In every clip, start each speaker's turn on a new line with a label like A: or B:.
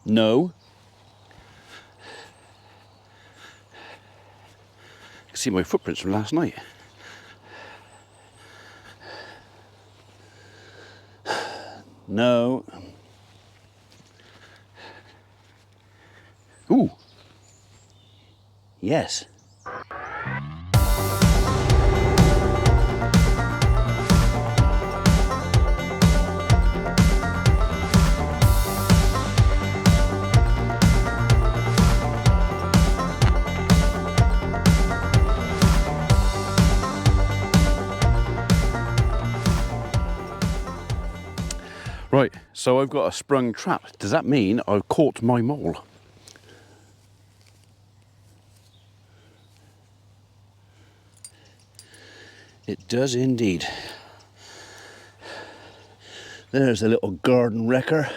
A: No. You can see my footprints from last night. No. Ooh. Yes. Right, so I've got a sprung trap. Does that mean I've caught my mole? It does indeed. There's a little garden wrecker.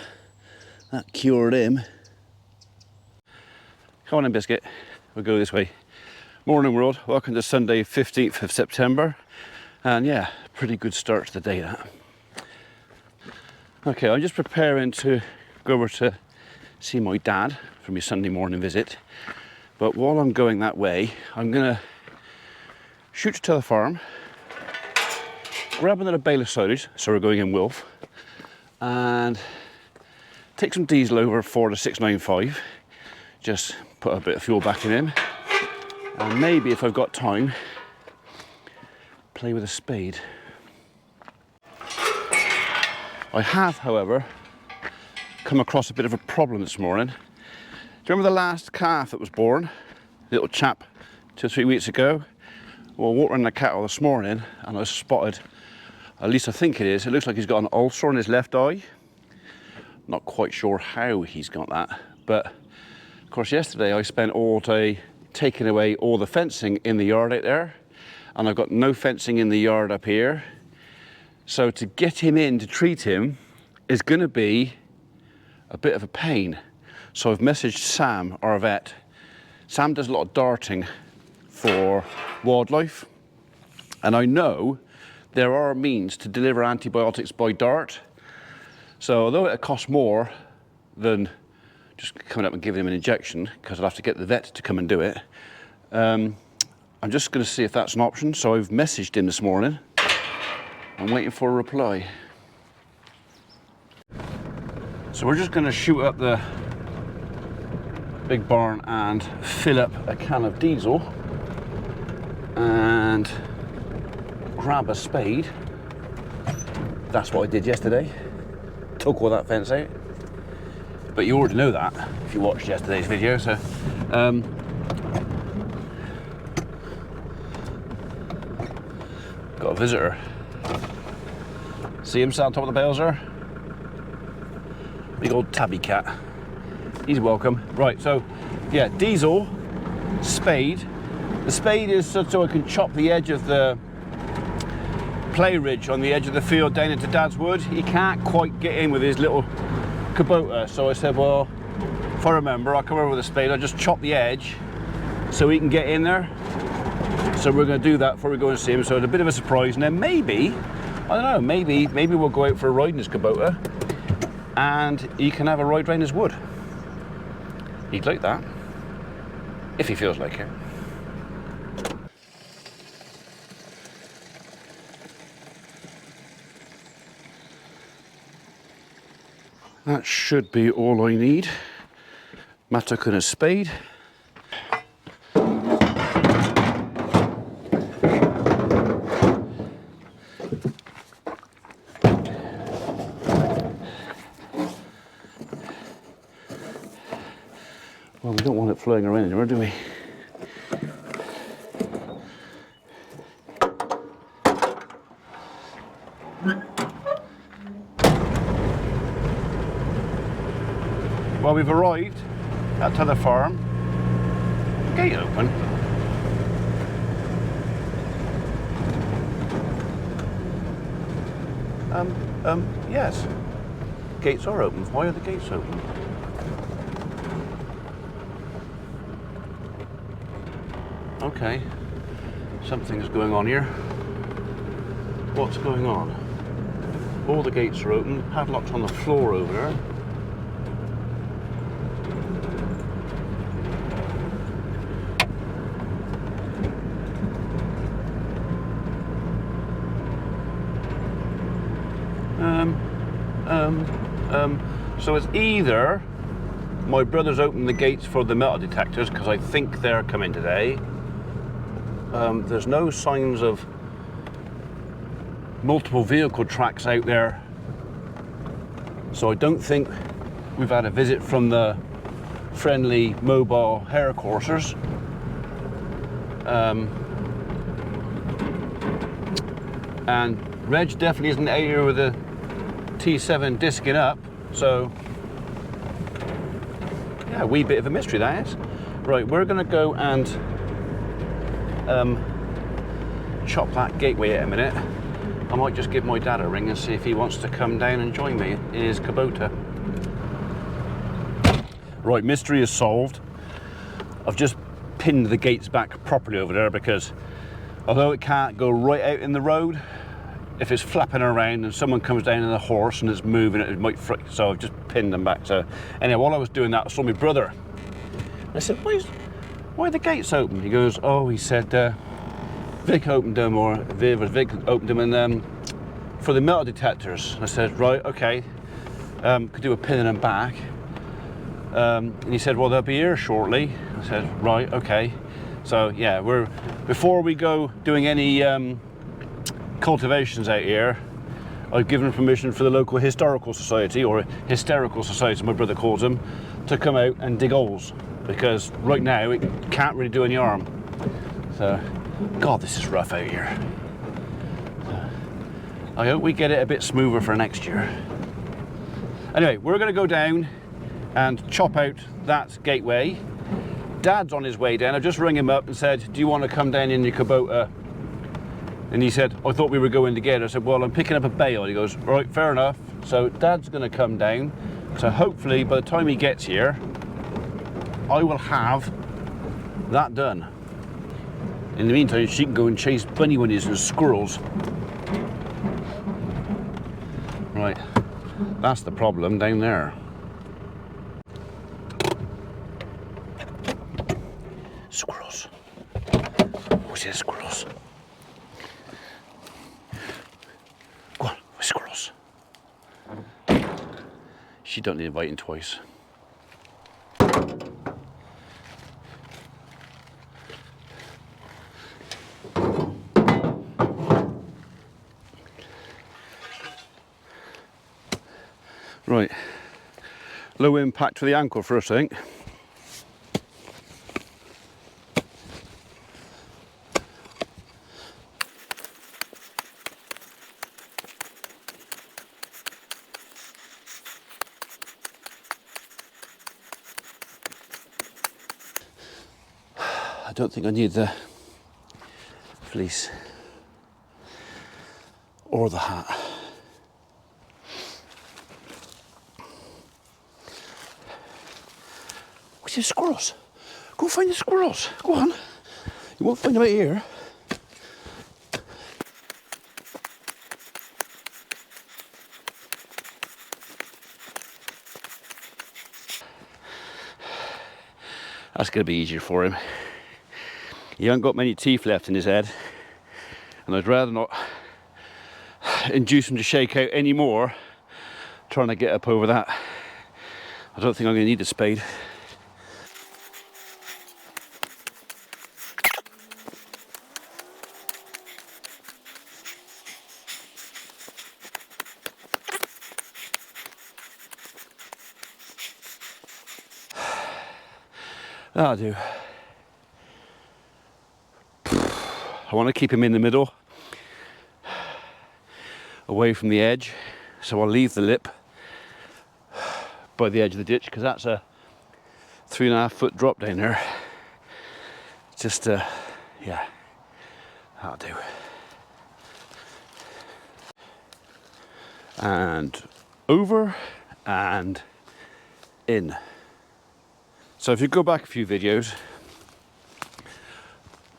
A: That cured him. Come on in, Biscuit. We'll go this way. Morning world, welcome to Sunday 15th of September. And yeah, pretty good start to the day that. Okay, I'm just preparing to go over to see my dad for my Sunday morning visit. But while I'm going that way, I'm gonna shoot to the farm, grab another bale of silage, so we're going in Wilf, and take some diesel over for the 695, just put a bit of fuel back in him, and maybe if I've got time, play with a spade. I have, however, come across a bit of a problem this morning. Do you remember the last calf that was born? Little chap 2 or 3 weeks ago? Well, watering the cattle this morning, and I spotted, at least I think it looks like he's got an ulcer on his left eye. Not quite sure how he's got that, but of course yesterday I spent all day taking away all the fencing in the yard out there, and I've got no fencing in the yard up here. So to get him in to treat him is going to be a bit of a pain. So I've messaged Sam, our vet. Sam does a lot of darting for wildlife, and I know there are means to deliver antibiotics by dart. So although it costs more than just coming up and giving him an injection, because I'll have to get the vet to come and do it, I'm just going to see if that's an option. So I've messaged him this morning. I'm waiting for a reply. So we're just going to shoot up the big barn and fill up a can of diesel and grab a spade. That's what I did yesterday. Took all that fence out. But you already know that if you watched yesterday's video. So got a visitor. See him sat on top of the bales there? Big old tabby cat. He's welcome. Right, so yeah, diesel, spade. The spade is so I can chop the edge of the play ridge on the edge of the field down into Dad's wood. He can't quite get in with his little Kubota, so I said, well, if I remember, I'll come over with a spade, I'll just chop the edge so he can get in there. So we're going to do that before we go and see him, so it's a bit of a surprise, and then maybe, I don't know, maybe we'll go out for a ride in his Kubota and he can have a ride round his wood. He'd like that, if he feels like it. That should be all I need. Mattock and a spade. Well, we don't want it flying around anymore, do we? Well, we've arrived at the farm. Gate open. Yes. Gates are open. Why are the gates open? Okay. Something's going on here. What's going on? All the gates are open. Padlocks on the floor over there. So it's either my brother's opened the gates for the metal detectors, because I think they're coming today. There's no signs of multiple vehicle tracks out there, so I don't think we've had a visit from the friendly mobile hair coursers. And Reg definitely isn't out here with a T7 disking up, so yeah, a wee bit of a mystery that is. Right, we're going to go and chop that gateway in a minute. I might just give my dad a ring and see if he wants to come down and join me in his Kubota. Right, mystery is solved. I've just pinned the gates back properly over there, because although it can't go right out in the road, if it's flapping around and someone comes down in a horse and it's moving, it might frick. So I've just pinned them back. So anyway, while I was doing that, I saw my brother. I said, why are the gates open? He goes, oh, he said, Vic opened them, or Viv opened them, and for the metal detectors. I said, right, okay, could do a pinning them back. And he said, well, they'll be here shortly. I said, right, okay. So yeah, before we go doing any cultivations out here, I've given permission for the local historical society, or hysterical society, my brother calls them, to come out and dig holes, because right now it can't really do any harm. So, God, this is rough out here. So, I hope we get it a bit smoother for next year. Anyway, we're going to go down and chop out that gateway. Dad's on his way down. I just rang him up and said, do you want to come down in your Kubota? And he said, I thought we were going together. I said, well, I'm picking up a bale. He goes, right, fair enough. So Dad's going to come down. So hopefully by the time he gets here, I will have that done. In the meantime, she can go and chase bunny winnies and squirrels. Right, that's the problem down there. Squirrels. Where's the squirrels? Go on, where's squirrels? She don't need inviting twice. Right, low impact for the ankle first, I think. I don't think I need the fleece or the hat. Where's the squirrels? Go find the squirrels. Go on. You won't find them out here. That's going to be easier for him. He hasn't got many teeth left in his head, and I'd rather not induce him to shake out any more trying to get up over that. I don't think I'm going to need a spade. That'll do. I want to keep him in the middle, away from the edge, so I'll leave the lip by the edge of the ditch, because that's a 3.5 foot drop down there. Just yeah, that'll do. And over and in. So if you go back a few videos,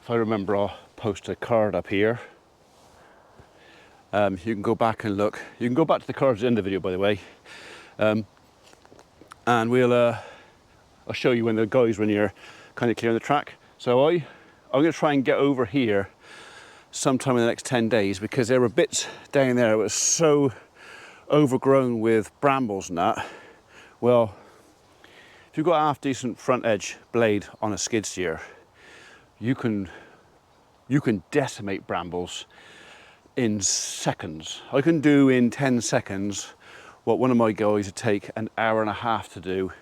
A: if I remember, I'll post a card up here. You can go back and look. You can go back to the cards in the video, by the way, and I'll show you when the guys when you're kind of clearing the track. So I'm going to try and get over here sometime in the next 10 days, because there were bits down there that was so overgrown with brambles and that, well, if you've got a half decent front edge blade on a skid steer, you can decimate brambles in seconds. I can do in 10 seconds what one of my guys would take an hour and a half to do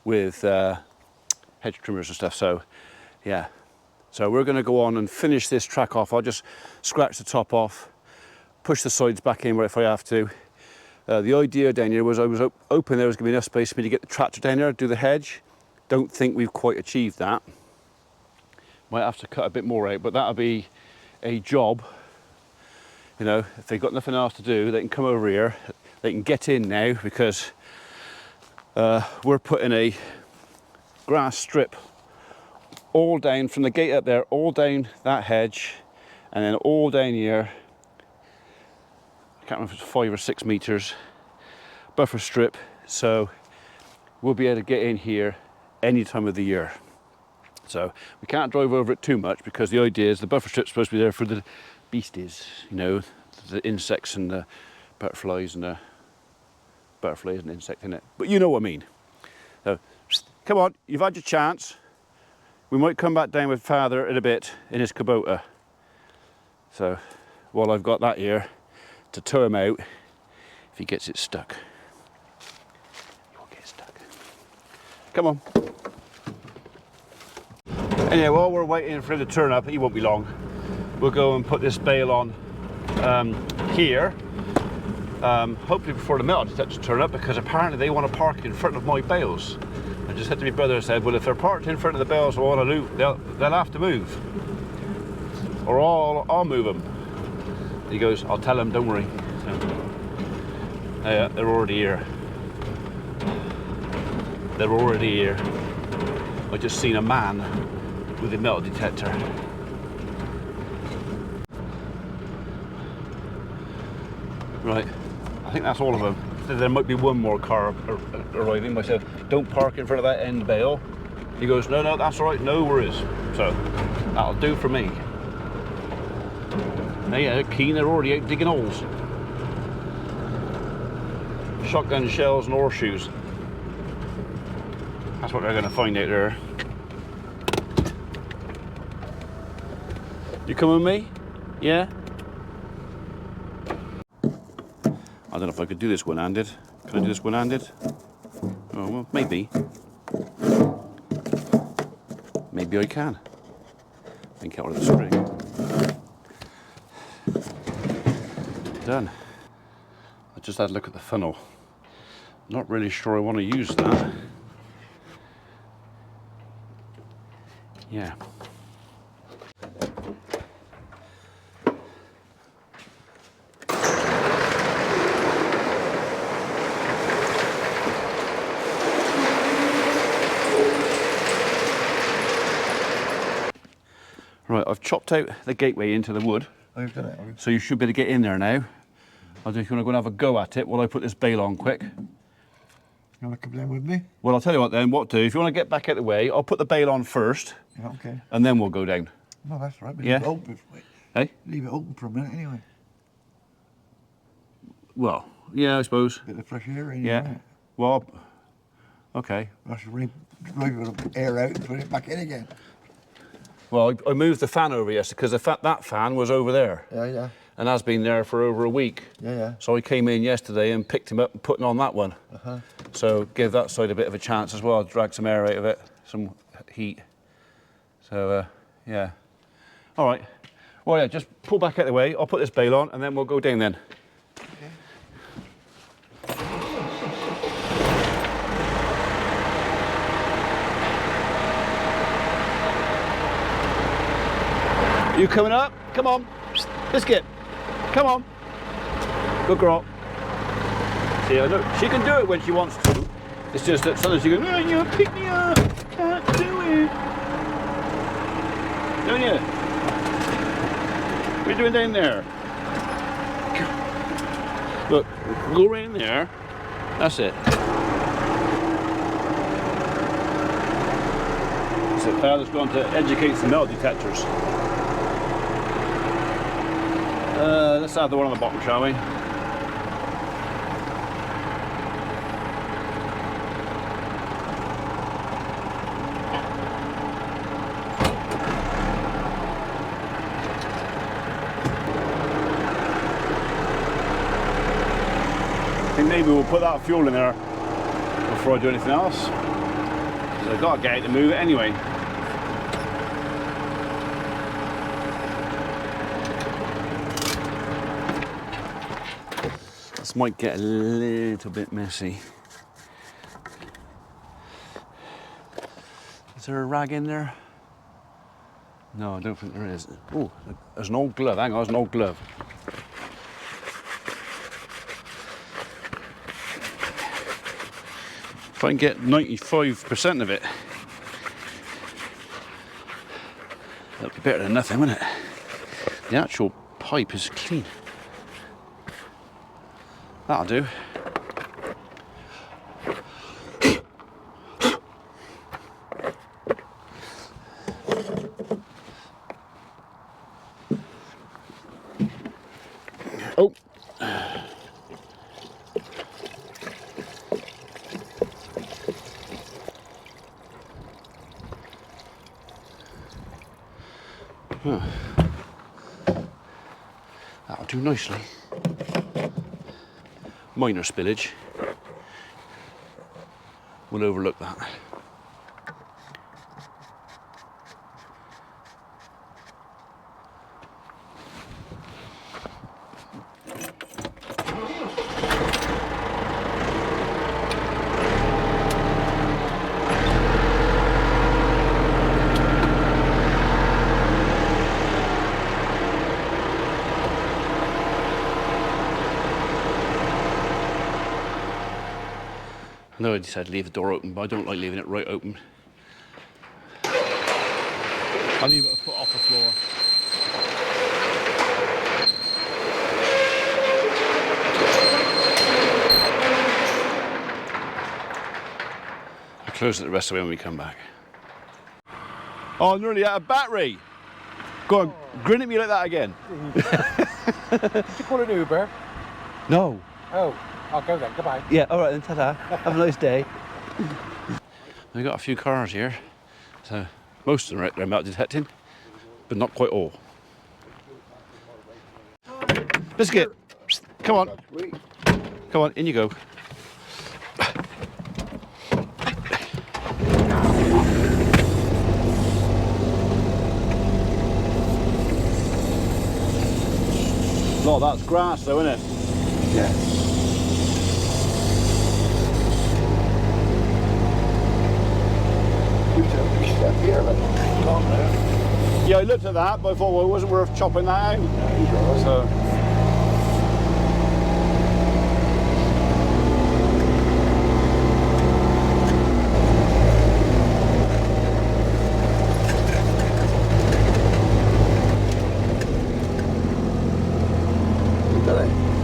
A: with hedge trimmers and stuff. So yeah, so we're going to go on and finish this track off. I'll just scratch the top off, push the sides back in if I have to. The idea down here was I was hoping there was going to be enough space for me to get the tractor down there, do the hedge. Don't think we've quite achieved that. Might have to cut a bit more out, but that'll be a job. You know, if they've got nothing else to do, they can come over here. They can get in now because we're putting a grass strip all down from the gate up there, all down that hedge, and then all down here. I can't remember if it's 5 or 6 meters buffer strip, so we'll be able to get in here any time of the year. So we can't drive over it too much because the idea is the buffer strip's supposed to be there for the beasties, you know, the insects and the butterflies, and the butterfly is an insect, isn't it? But you know what I mean. So come on, you've had your chance. We might come back down with Father in a bit in his Kubota. So while I've got that here to tow him out if he gets it stuck. He won't get stuck. Come on. Anyway, while we're waiting for him to turn up, he won't be long. We'll go and put this bale on here. Hopefully before the metal detectors turn up, because apparently they want to park in front of my bales. I just said to my brother, I said, well, if they're parked in front of the bales, they'll have to move. Or I'll move them. He goes, I'll tell them, don't worry. So, yeah, they're already here. They're already here. I just seen a man with a metal detector. Right, I think that's all of them. There might be one more car arriving. I said, don't park in front of that end bale. He goes, no, that's all right, no worries. So, that'll do for me. Yeah, they're keen, they're already out digging holes. Shotgun shells and horseshoes. That's what they're going to find out there. You come with me? Yeah? I don't know if I could do this one-handed. Can I do this one-handed? Oh, well, maybe. Maybe I can. I can get rid of the string. Done. I just had a look at the funnel. Not really sure I want to use that. Yeah. Right, I've chopped out the gateway into the wood.
B: Oh, you've done it.
A: So you should be able to get in there now. I don't know if you want to go and have a go at it while I put this bale on quick.
B: You want to come down with me?
A: Well, I'll tell you what then, what to do. If you want to get back out of the way, I'll put the bale on first.
B: Yeah, okay.
A: And then we'll go down.
B: No, that's right. But
A: Yeah.
B: leave it open.
A: Hey?
B: Leave it open for a minute anyway.
A: Well, yeah, I suppose.
B: Bit of fresh air in.
A: Yeah.
B: Right?
A: Well, okay.
B: I should really drive the air out and put it back in again.
A: Well, I moved the fan over yesterday because that fan was over there.
B: Yeah, yeah.
A: And has been there for over a week.
B: Yeah, yeah.
A: So I came in yesterday and picked him up and put him on that one.
B: Uh-huh.
A: So give that side a bit of a chance as well, drag some air out of it, some heat. So, yeah. All right. Well, yeah, just pull back out of the way. I'll put this bale on and then we'll go down then.
B: Okay.
A: You coming up? Come on. Biscuit. Come on. Good girl. See, I know she can do it when she wants to. It's just that sometimes you go, no, you pick me up. Can't do it. Don't you? What are you doing down there? Look, go right in there. That's it. So Father's going to educate some metal detectors. Let's have the one on the bottom, shall we? maybe we'll put that fuel in there before I do anything else. Because I've got to get it to move it anyway. This might get a little bit messy. Is there a rag in there? No, I don't think there is. Oh, there's an old glove. Hang on, there's an old glove. If I can get 95% of it, that'd be better than nothing, wouldn't it? The actual pipe is clean. That'll do. Oh. Huh. That'll do nicely. Minor spillage. We'll overlook that. I know I decided to leave the door open, but I don't like leaving it right open. I'll leave it a foot off the floor. I'll close it the rest of the way when we come back. Oh, I'm nearly out of battery. Go on, grin at me like that again.
C: Did you call an Uber?
A: No.
C: Oh, I'll go then. Goodbye.
A: Yeah, all right then, ta-ta. Have a nice day. We've got a few cars here, so most of them are out there metal detecting, but not quite all. Biscuit, come on. Come on, in you go. No, that's grass though, isn't it?
B: Yeah.
A: Yeah, I looked at that, but I thought, well, it wasn't worth chopping that out. So.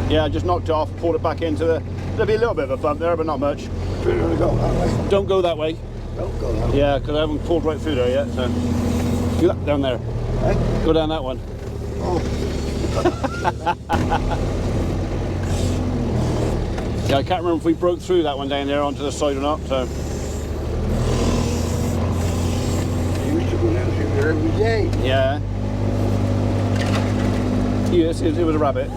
A: Yeah, I just knocked it off, pulled it back into the. There'll be a little bit of a bump there, but not much. Don't go that way.
B: Don't go that way.
A: Yeah, because I haven't pulled right through there yet. So. Do that down there.
B: Eh?
A: Go down that one.
B: Oh.
A: Yeah, I can't remember if we broke through that one down there onto the side or not. So.
B: You used to go down through there every day.
A: Yeah. Yes, it was a rabbit.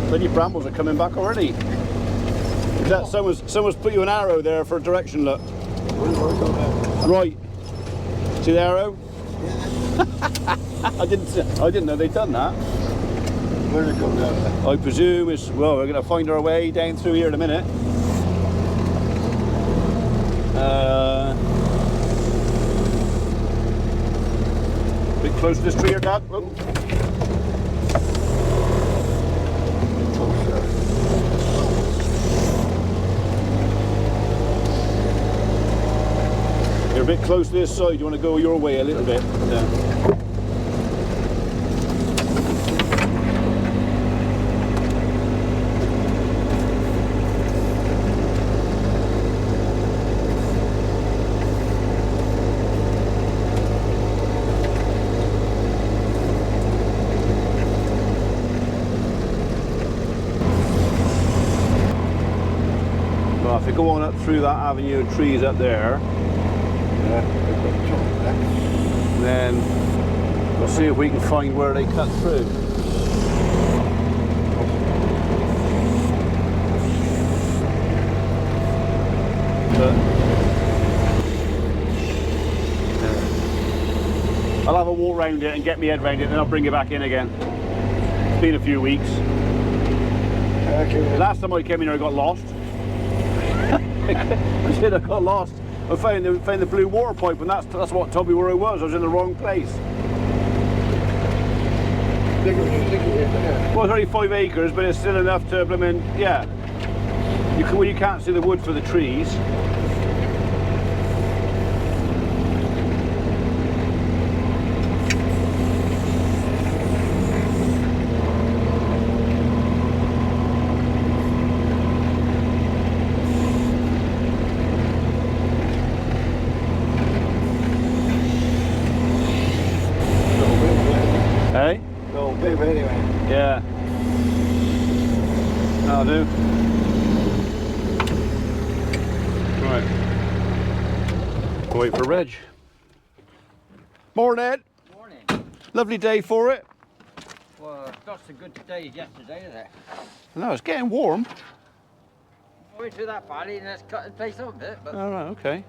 A: Bloody brambles are coming back already. Is that someone's put you an arrow there for a direction, look. Right. See the arrow? Yeah. I didn't know they'd done that.
B: Where'd it go down there?
A: I presume it's, well, we're going to find our way down through here in a minute. Bit close to this tree here, Dad. Oh. You're a bit close to this side, you want to go your way a little bit. Well, if you go on up through that avenue of trees up there, then we'll see if we can find where they cut through. round it and get my head round it, then I'll bring it back in again. It's been a few weeks.
B: Okay.
A: Last time I came in here I got lost. I said I got lost. I found the blue water pipe, and that's what told me where I was. I was in the wrong place. Well, it's only 5 acres, but it's still enough to, I mean, yeah. You can't see the wood for the trees. Hey?
B: Little bit anyway.
A: Yeah. That'll do. Right. We'll wait for Reg. Morning, Ed.
D: Morning.
A: Lovely day for it.
D: Well, not so good today as yesterday, is it?
A: No, it's getting warm.
D: I went through that valley and let's cut the place up a bit, but...
A: All right, okay.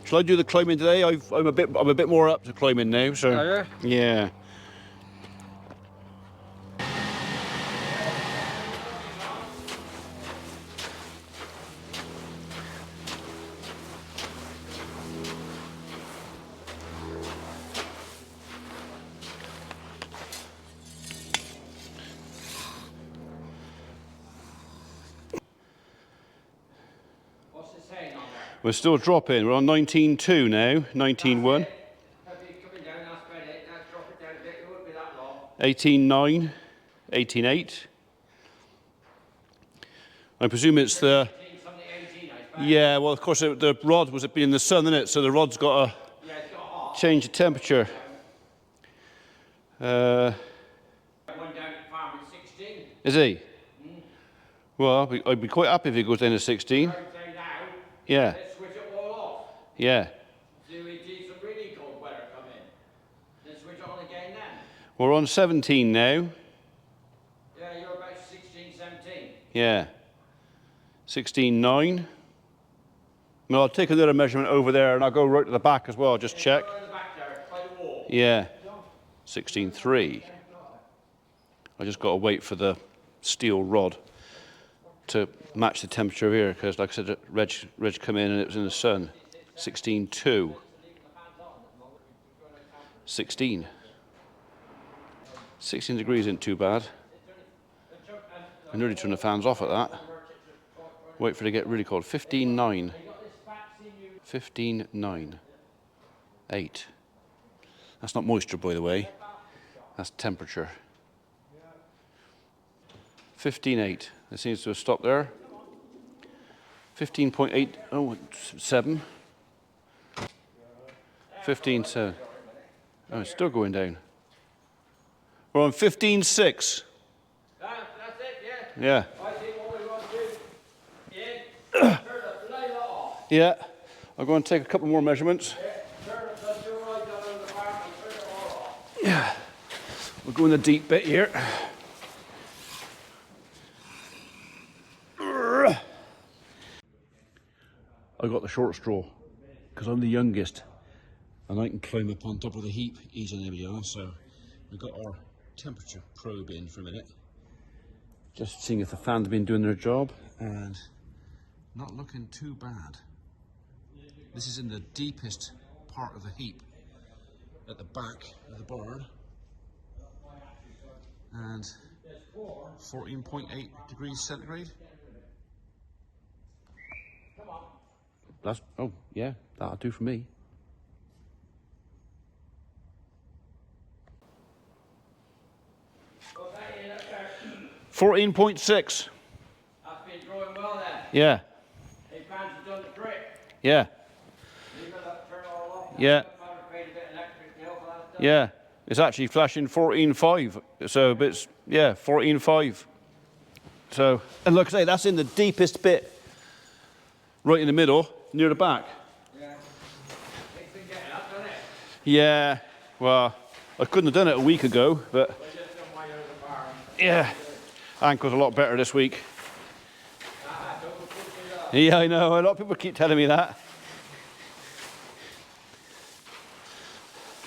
A: Shall I do the climbing today? I'm a bit more up to climbing now, so.
D: Are you?
A: Yeah.
D: What's it saying on there?
A: We're still dropping. We're on 19.2 now, 19.1,
D: Coming down, that's about it. Let's drop it down a bit, it won't be that long.
A: 18.9, 18.8. I presume it's the,
D: 18, something 18, I suppose.
A: yeah, well, of course, the rod was being in the sun, isn't it? So the rod's got to
D: Yeah, it's got hot.
A: change the temperature.
D: One down at farm at 16.
A: Is he? Well, I'd be quite happy if he goes down to 16.
D: I would say now,
A: Yeah,
D: let's switch it all off.
A: yeah.
D: Do we see some really cold weather come in? Then switch it on again then.
A: We're on 17 now.
D: Yeah, you're about 16, 17.
A: Yeah. 16.9. Well, I'll take another measurement over there and I'll go right to the back as well, just check.
D: Go in the back there, by the wall.
A: Yeah. 16.3. I just got to wait for the steel rod to match the temperature here, because like I said, Reg come in and it was in the sun. 16.2. 16. 16 degrees isn't too bad. I nearly turn the fans off at that. Wait for it to get really cold. 15.9. 15.9. 8. That's not moisture, by the way. That's temperature. 15.8. It seems to have stopped there. 15.8. Oh, 7. 15.7. Oh, it's still going down. We're on 15.6.
D: That's it, yeah.
A: Yeah.
D: I think what we want to do is turn the light off.
A: Yeah. I'm going to take a couple more measurements.
D: Turn the light down on the farm and turn it all off.
A: Yeah. We'll go in the deep bit here. I got the short straw because I'm the youngest and I can climb up on top of the heap easily. There we are. So we've got our temperature probe in for a minute, just seeing if the fans have been doing their job, and not looking too bad. This is in the deepest part of the heap at the back of the barn, and 14.8 degrees centigrade. That's, oh yeah, that'll do for me.
D: What's that in up there?
A: 14.6.
D: That's been growing well then.
A: Yeah,
D: Hey, fans have done the trick.
A: yeah,
D: You better turn it all off.
A: yeah,
D: Father paid a bit of electric bill for that stuff.
A: yeah. It's actually flashing 14.5. So it's, yeah, 14.5. So, and like I say, that's in the deepest bit, right in the middle, near the back.
D: Yeah. It's been getting up, doesn't it?
A: Yeah, well, I couldn't have done it a week ago, but
D: We just done my other farm.
A: yeah, ankle's a lot better this week.
D: Don't push it up.
A: Yeah, I know, a lot of people keep telling me that.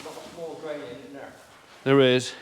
D: Got a small grain in there.
A: there is